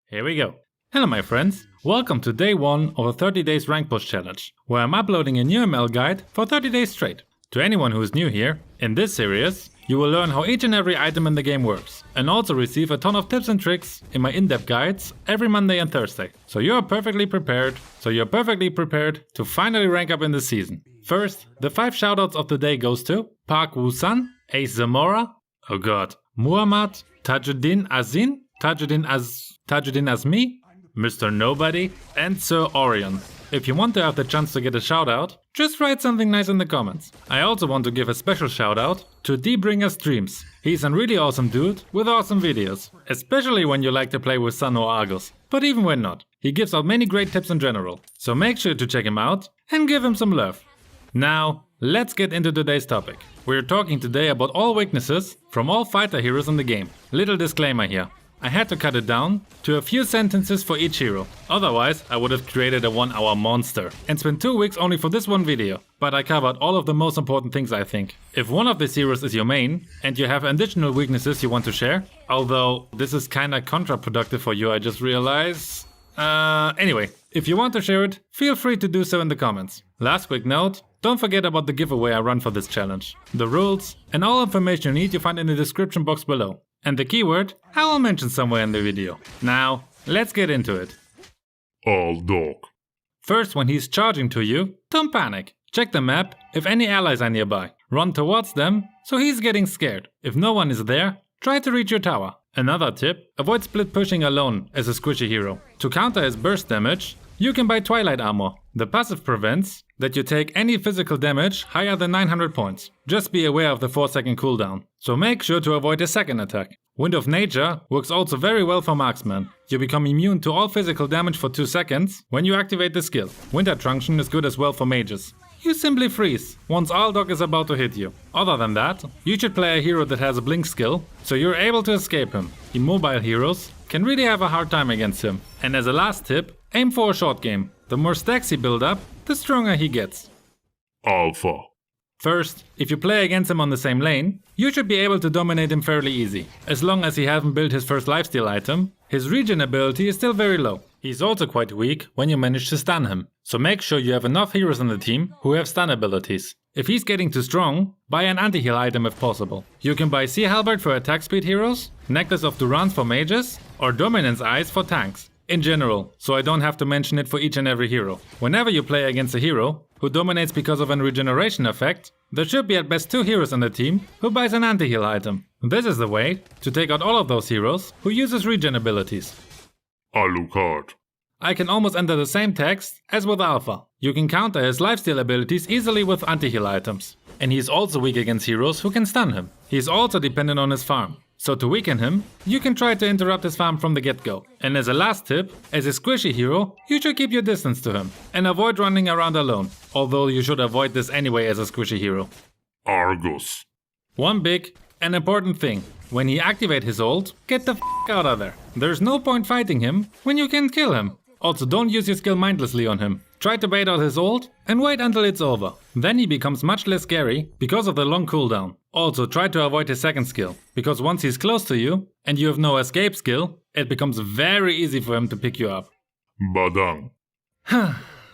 Here we go. Hello my friends, welcome to day 1 of a 30 days rank push challenge, where I'm uploading a new ML guide for 30 days straight. To anyone who is new here, in this series, you will learn how each and every item in the game works, and also receive a ton of tips and tricks in my in-depth guides every Monday and Thursday. So you're perfectly prepared to finally rank up in the season. First, the 5 shoutouts of the day goes to Park Woo-san, Ace Zamora, oh god, Muhammad, Tajuddin Azin, Tajuddin Azmi, Mr. Nobody, and Sir Orion. If you want to have the chance to get a shoutout, just write something nice in the comments. I also want to give a special shoutout to D-Bringer Streams. He's a really awesome dude with awesome videos, especially when you like to play with Sun or Argus, but even when not. He gives out many great tips in general, so make sure to check him out and give him some love. Now, let's get into today's topic. We're talking today about all weaknesses from all fighter heroes in the game. Little disclaimer here. I had to cut it down to a few sentences for each hero, otherwise I would have created a 1-hour monster and spent 2 weeks only for this one video, but I covered all of the most important things I think. If one of these heroes is your main and you have additional weaknesses you want to share, although this is kinda counterproductive for you I just realized. Anyway, if you want to share it, feel free to do so in the comments. Last quick note, don't forget about the giveaway I run for this challenge. The rules and all information you need you find in the description box below. And the keyword I will mention somewhere in the video. Now, let's get into it. All dog. First, when he's charging to you, don't panic. Check the map if any allies are nearby. Run towards them, so he's getting scared. If no one is there, try to reach your tower. Another tip, avoid split pushing alone as a squishy hero. To counter his burst damage, you can buy Twilight Armor. The passive prevents that you take any physical damage higher than 900 points. Just be aware of the 4-second cooldown. So make sure to avoid a second attack. Wind of Nature works also very well for marksmen. You become immune to all physical damage for 2 seconds when you activate the skill. Winter Truncheon is good as well for mages. You simply freeze once Aldog is about to hit you. Other than that, you should play a hero that has a blink skill, so you're able to escape him. Immobile heroes can really have a hard time against him. And as a last tip, aim for a short game. The more stacks he build up, the stronger he gets. Alpha. First, if you play against him on the same lane, you should be able to dominate him fairly easy. As long as he hasn't built his first lifesteal item, his regen ability is still very low. He's also quite weak when you manage to stun him, so make sure you have enough heroes on the team who have stun abilities. If he's getting too strong, buy an anti-heal item if possible. You can buy Sea Halberd for attack speed heroes, Necklace of Durance for mages, or Dominance Eyes for tanks. In general, so I don't have to mention it for each and every hero. Whenever you play against a hero who dominates because of an regeneration effect, there should be at best 2 heroes on the team who buys an anti-heal item. This is the way to take out all of those heroes who uses regen abilities. Alucard. I can almost enter the same text as with Alpha. You can counter his lifesteal abilities easily with anti-heal items. And he's also weak against heroes who can stun him. He's also dependent on his farm. So to weaken him, you can try to interrupt his farm from the get-go. And as a last tip, as a squishy hero, you should keep your distance to him and avoid running around alone, although you should avoid this anyway as a squishy hero. Argus. One big and important thing, when he activates his ult, get the f*** out of there. There's no point fighting him when you can kill him. Also don't use your skill mindlessly on him. Try to bait out his ult and wait until it's over. Then he becomes much less scary because of the long cooldown. Also try to avoid his second skill, because once he's close to you and you have no escape skill, it becomes very easy for him to pick you up. Badang.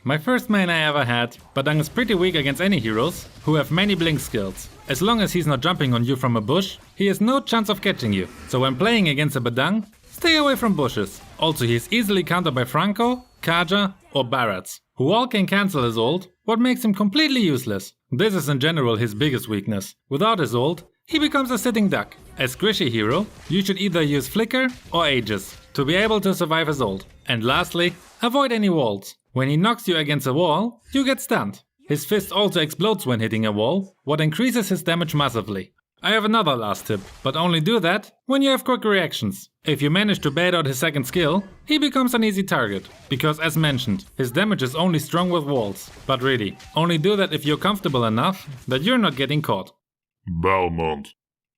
My first main I ever had, Badang is pretty weak against any heroes who have many blink skills. As long as he's not jumping on you from a bush, he has no chance of catching you. So when playing against a Badang, stay away from bushes. Also he is easily countered by Franco, Kaja or Barretts, who all can cancel his ult, what makes him completely useless. This is in general his biggest weakness. Without his ult, he becomes a sitting duck. As squishy hero, you should either use Flicker or Aegis to be able to survive his ult. And lastly, avoid any walls. When he knocks you against a wall, you get stunned. His fist also explodes when hitting a wall, what increases his damage massively. I have another last tip, but only do that when you have quick reactions. If you manage to bait out his second skill, he becomes an easy target, because as mentioned, his damage is only strong with walls. But really, only do that if you're comfortable enough that you're not getting caught. Belmont.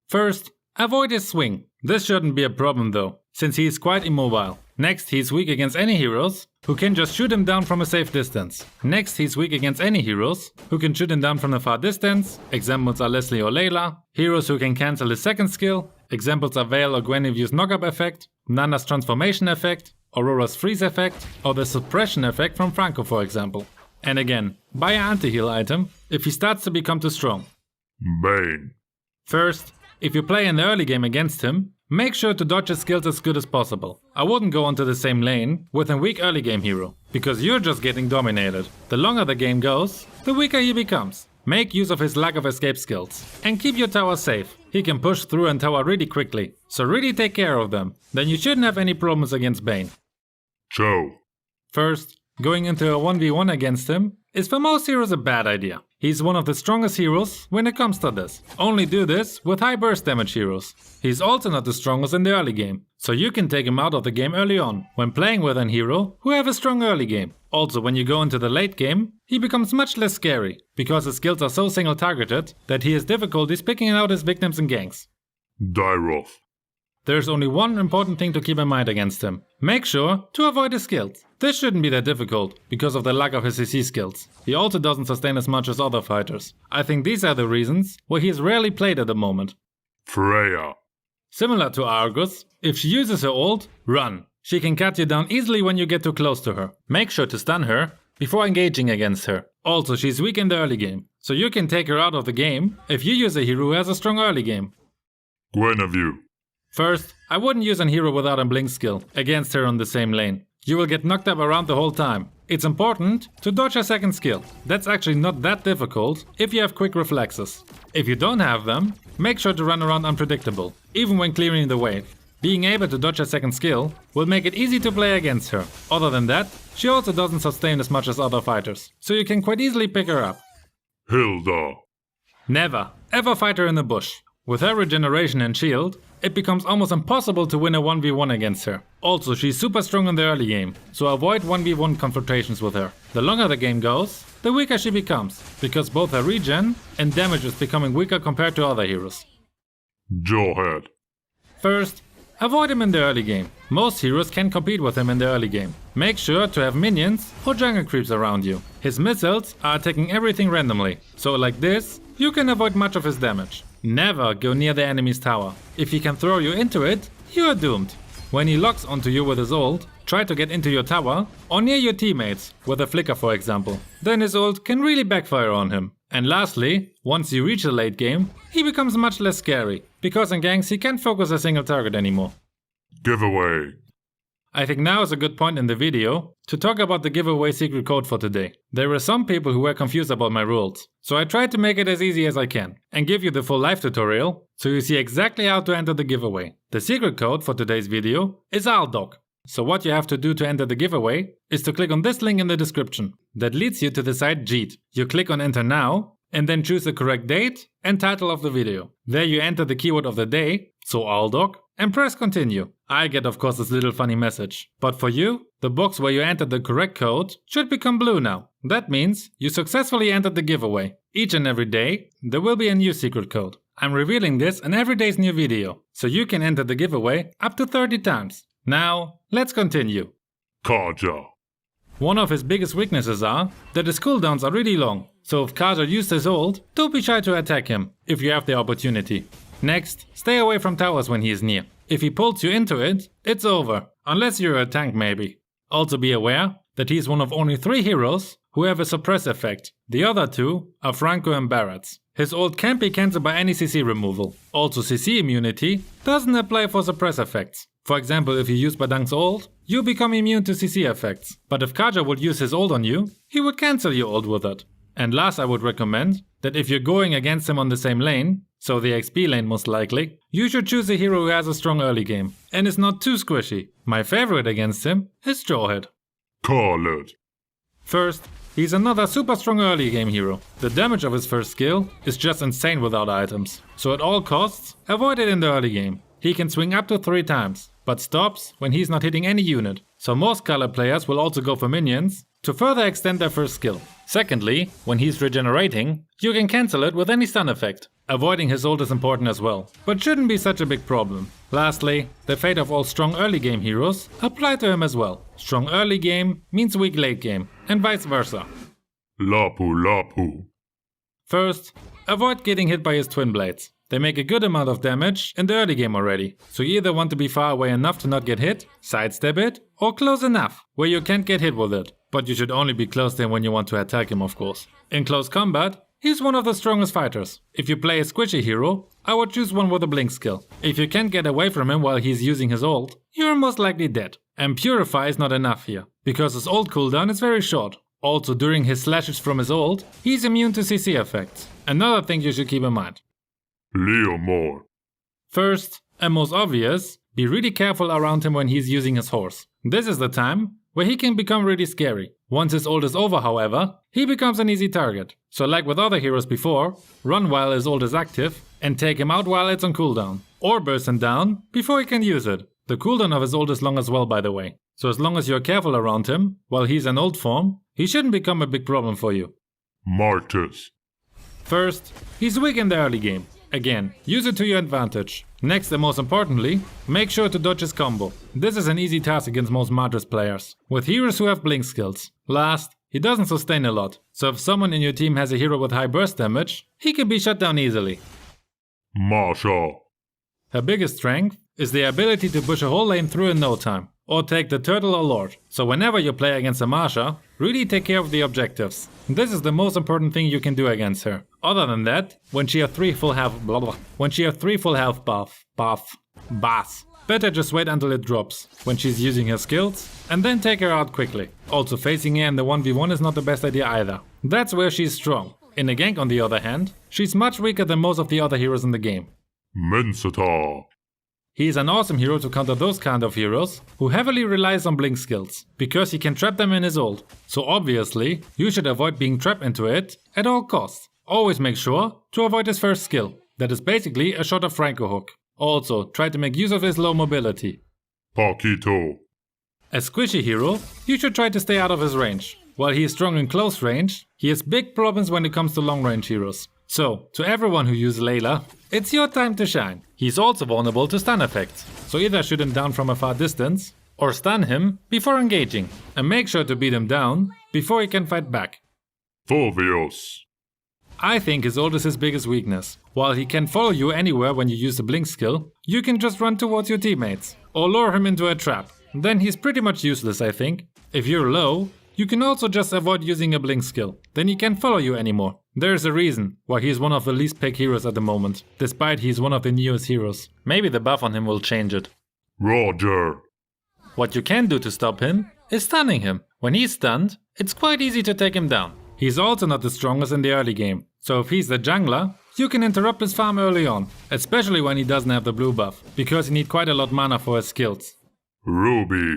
First, avoid his swing. This shouldn't be a problem though, since he is quite immobile. Next, he's weak against any heroes who can just shoot him down from a safe distance. Next, he's weak against any heroes who can shoot him down from a far distance. Examples are Leslie or Layla. Heroes who can cancel his second skill. Examples are Veil or Guinevere's knock-up effect, Nana's transformation effect, Aurora's freeze effect, or the suppression effect from Franco for example. And again, buy an anti-heal item if he starts to become too strong. Bane. First, if you play in the early game against him, make sure to dodge his skills as good as possible. I wouldn't go onto the same lane with a weak early game hero, because you're just getting dominated. The longer the game goes, the weaker he becomes. Make use of his lack of escape skills. And keep your tower safe. He can push through and tower really quickly, so really take care of them. Then you shouldn't have any problems against Bane. Joe. First, going into a 1v1 against him is for most heroes a bad idea. He's one of the strongest heroes when it comes to this. Only do this with high burst damage heroes. He's also not the strongest in the early game, so you can take him out of the game early on, when playing with an hero who have a strong early game. Also, when you go into the late game, he becomes much less scary, because his skills are so single targeted that he has difficulties picking out his victims in ganks. Dyroth. There's only one important thing to keep in mind against him. Make sure to avoid his skills. This shouldn't be that difficult, because of the lack of his CC skills. He also doesn't sustain as much as other fighters. I think these are the reasons why he is rarely played at the moment. Freya. Similar to Argus, if she uses her ult, run. She can cut you down easily when you get too close to her. Make sure to stun her before engaging against her. Also, she's weak in the early game, so you can take her out of the game if you use a hero who has a strong early game. Guinevere. First, I wouldn't use an hero without a blink skill against her on the same lane. You will get knocked up around the whole time. It's important to dodge a second skill. That's actually not that difficult if you have quick reflexes. If you don't have them, make sure to run around unpredictable, even when clearing the wave. Being able to dodge a second skill will make it easy to play against her. Other than that, she also doesn't sustain as much as other fighters, so you can quite easily pick her up. Hilda. Never, ever fight her in the bush. With her regeneration and shield, it becomes almost impossible to win a 1v1 against her. Also, she's super strong in the early game, so avoid 1v1 confrontations with her. The longer the game goes, the weaker she becomes, because both her regen and damage is becoming weaker compared to other heroes. Jawhead. First, avoid him in the early game. Most heroes can compete with him in the early game. Make sure to have minions or jungle creeps around you. His missiles are attacking everything randomly, so like this, you can avoid much of his damage. Never go near the enemy's tower. If he can throw you into it, you are doomed. When he locks onto you with his ult, try to get into your tower or near your teammates, with a flicker for example. Then his ult can really backfire on him. And lastly, once you reach the late game, he becomes much less scary, because in ganks he can't focus a single target anymore. Giveaway. I think now is a good point in the video to talk about the giveaway secret code for today. There were some people who were confused about my rules, so I tried to make it as easy as I can and give you the full live tutorial so you see exactly how to enter the giveaway. The secret code for today's video is ALDOC. So what you have to do to enter the giveaway is to click on this link in the description. That leads you to the site Jeet. You click on enter now and then choose the correct date and title of the video. There you enter the keyword of the day, so ALDOC, and press continue. I get of course this little funny message. But for you, the box where you entered the correct code should become blue now. That means you successfully entered the giveaway. Each and every day, there will be a new secret code. I'm revealing this in every day's new video, so you can enter the giveaway up to 30 times. Now, let's continue. Kaja. One of his biggest weaknesses are that his cooldowns are really long, so if Kaja used his ult, don't be shy to attack him if you have the opportunity. Next, stay away from towers when he is near. If he pulls you into it, it's over, unless you're a tank maybe. Also be aware that he is one of only 3 heroes who have a suppress effect. The other 2 are Franco and Barretts. His ult can't be cancelled by any CC removal. Also CC immunity doesn't apply for suppress effects. For example, if you use Badang's ult, you become immune to CC effects. But if Kaja would use his ult on you, he would cancel your ult with it. And last, I would recommend that if you're going against him on the same lane, so the XP lane most likely, you should choose a hero who has a strong early game and is not too squishy. My favorite against him is Jawhead. Khaled. First, he's another super strong early game hero. The damage of his first skill is just insane without items, so at all costs, avoid it in the early game. He can swing up to 3 times, but stops when he's not hitting any unit. So most Khaled players will also go for minions to further extend their first skill. Secondly, when he's regenerating, you can cancel it with any stun effect. Avoiding his ult is important as well, but shouldn't be such a big problem. Lastly, the fate of all strong early game heroes apply to him as well. Strong early game means weak late game, and vice versa. Lapu Lapu. First, avoid getting hit by his twin blades. They make a good amount of damage in the early game already, so you either want to be far away enough to not get hit, sidestep it, or close enough, where you can't get hit with it. But you should only be close to him when you want to attack him, of course. In close combat, he's one of the strongest fighters. If you play a squishy hero, I would choose one with a blink skill. If you can't get away from him while he's using his ult, you're most likely dead. And Purify is not enough here, because his ult cooldown is very short. Also, during his slashes from his ult, he's immune to CC effects. Another thing you should keep in mind. Leomore. First, and most obvious, be really careful around him when he's using his horse. This is the time where he can become really scary. Once his ult is over, however, he becomes an easy target. So like with other heroes before, run while his ult is active and take him out while it's on cooldown. Or burst him down before he can use it. The cooldown of his ult is long as well, by the way. So as long as you're careful around him while he's in ult form, he shouldn't become a big problem for you. Martis. First, he's weak in the early game. Again, use it to your advantage. Next and most importantly, make sure to dodge his combo. This is an easy task against most Martis players, with heroes who have blink skills. Last, he doesn't sustain a lot, so if someone in your team has a hero with high burst damage, he can be shut down easily. Marsha. Her biggest strength is the ability to push a whole lane through in no time, or take the turtle or lord. So whenever you play against a Marsha, really take care of the objectives. This is the most important thing you can do against her. Other than that, when she has 3 full health buffs, better just wait until it drops, when she's using her skills, and then take her out quickly. Also facing her in the 1v1 is not the best idea either. That's where she's strong. In a gank on the other hand, she's much weaker than most of the other heroes in the game. Mensatar. He's an awesome hero to counter those kind of heroes who heavily relies on blink skills, because he can trap them in his ult. So obviously, you should avoid being trapped into it at all costs. Always make sure to avoid his first skill, that is basically a shot of Franco hook. Also, try to make use of his low mobility. Paquito. As squishy hero, you should try to stay out of his range. While he is strong in close range, he has big problems when it comes to long range heroes. So, to everyone who uses Layla, it's your time to shine. He's also vulnerable to stun effects, so either shoot him down from a far distance, or stun him before engaging, and make sure to beat him down before he can fight back. Fulvius. I think his ult is his biggest weakness. While he can follow you anywhere when you use the blink skill, you can just run towards your teammates, or lure him into a trap. Then he's pretty much useless, I think. If you're low, you can also just avoid using a blink skill, then he can't follow you anymore. There's a reason why he's one of the least picked heroes at the moment, despite he's one of the newest heroes. Maybe the buff on him will change it. Roger. What you can do to stop him is stunning him. When he's stunned, it's quite easy to take him down. He's also not the strongest in the early game, so if he's the jungler, you can interrupt his farm early on, especially when he doesn't have the blue buff, because he needs quite a lot mana for his skills. Ruby.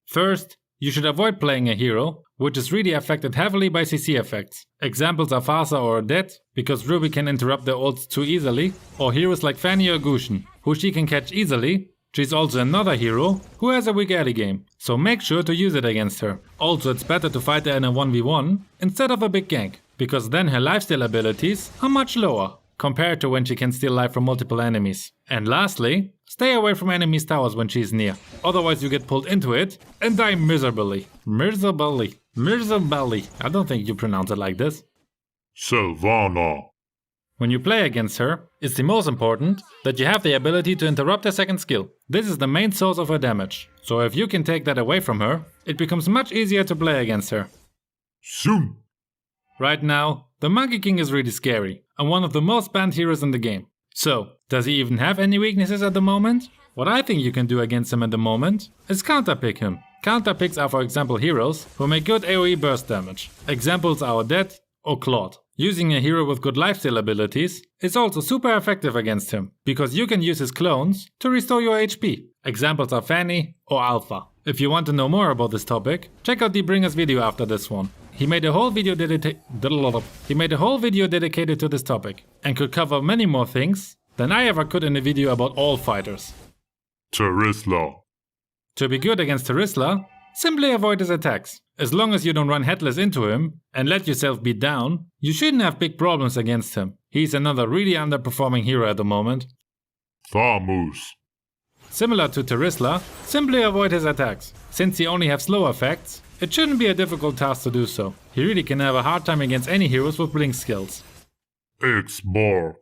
First, you should avoid playing a hero which is really affected heavily by CC effects. Examples are Farsa or Dead, because Ruby can interrupt their ults too easily, or heroes like Fanny or Gusion, who she can catch easily. She's also another hero who has a weak early game, so make sure to use it against her. Also, it's better to fight her in a 1v1 instead of a big gank, because then her lifesteal abilities are much lower, compared to when she can steal life from multiple enemies. And lastly, stay away from enemies' towers when she's near, otherwise you get pulled into it and die miserably. Miserably. I don't think you pronounce it like this. Sylvana. When you play against her, it's the most important that you have the ability to interrupt her second skill. This is the main source of her damage, so if you can take that away from her, it becomes much easier to play against her. Soon. Right now, the Monkey King is really scary, and one of the most banned heroes in the game. So, does he even have any weaknesses at the moment? What I think you can do against him at the moment is counterpick him. Counterpicks are for example heroes who make good AoE burst damage. Examples are Dead or Claude. Using a hero with good lifesteal abilities is also super effective against him, because you can use his clones to restore your HP. Examples are Fanny or Alpha. If you want to know more about this topic, check out Dbringer's video after this one. He made a whole video dedicated to this topic, and could cover many more things than I ever could in a video about all fighters. Terisla. To be good against Terisla, simply avoid his attacks. As long as you don't run headless into him and let yourself beat down, you shouldn't have big problems against him. He's another really underperforming hero at the moment. Thamus. Similar to Terisla, simply avoid his attacks. Since he only has slow effects, it shouldn't be a difficult task to do so. He really can have a hard time against any heroes with blink skills. X-Borg.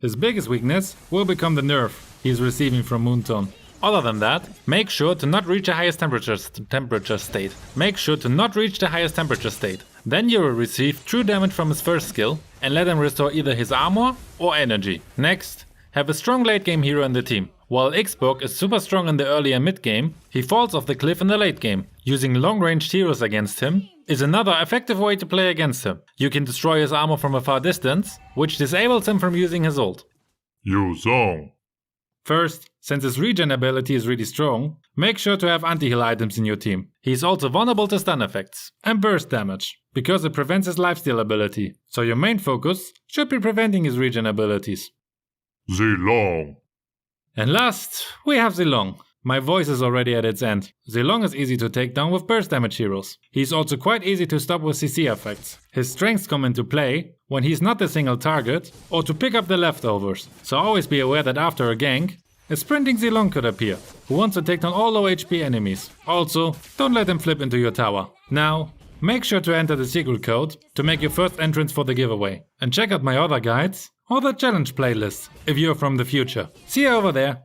His biggest weakness will become the nerf he's receiving from Moonstone. Other than that, make sure to not reach the highest temperature state. Make sure to not reach the highest temperature state. Then you will receive true damage from his first skill and let him restore either his armor or energy. Next, have a strong late game hero in the team. While Xborg is super strong in the early and mid game, he falls off the cliff in the late game. Using long ranged heroes against him is another effective way to play against him. You can destroy his armor from a far distance, which disables him from using his ult. Yu Zhong. First, since his regen ability is really strong, make sure to have anti-heal items in your team. He's also vulnerable to stun effects and burst damage, because it prevents his lifesteal ability, so your main focus should be preventing his regen abilities. Zilong. And last, we have Zilong. My voice is already at its end. Zilong is easy to take down with burst damage heroes. He's also quite easy to stop with CC effects. His strengths come into play when he's not the single target or to pick up the leftovers. So always be aware that after a gank, a sprinting Zilong could appear, who wants to take down all low HP enemies. Also, don't let him flip into your tower. Now, make sure to enter the secret code to make your first entrance for the giveaway. And check out my other guides or the challenge playlist if you're from the future. See you over there.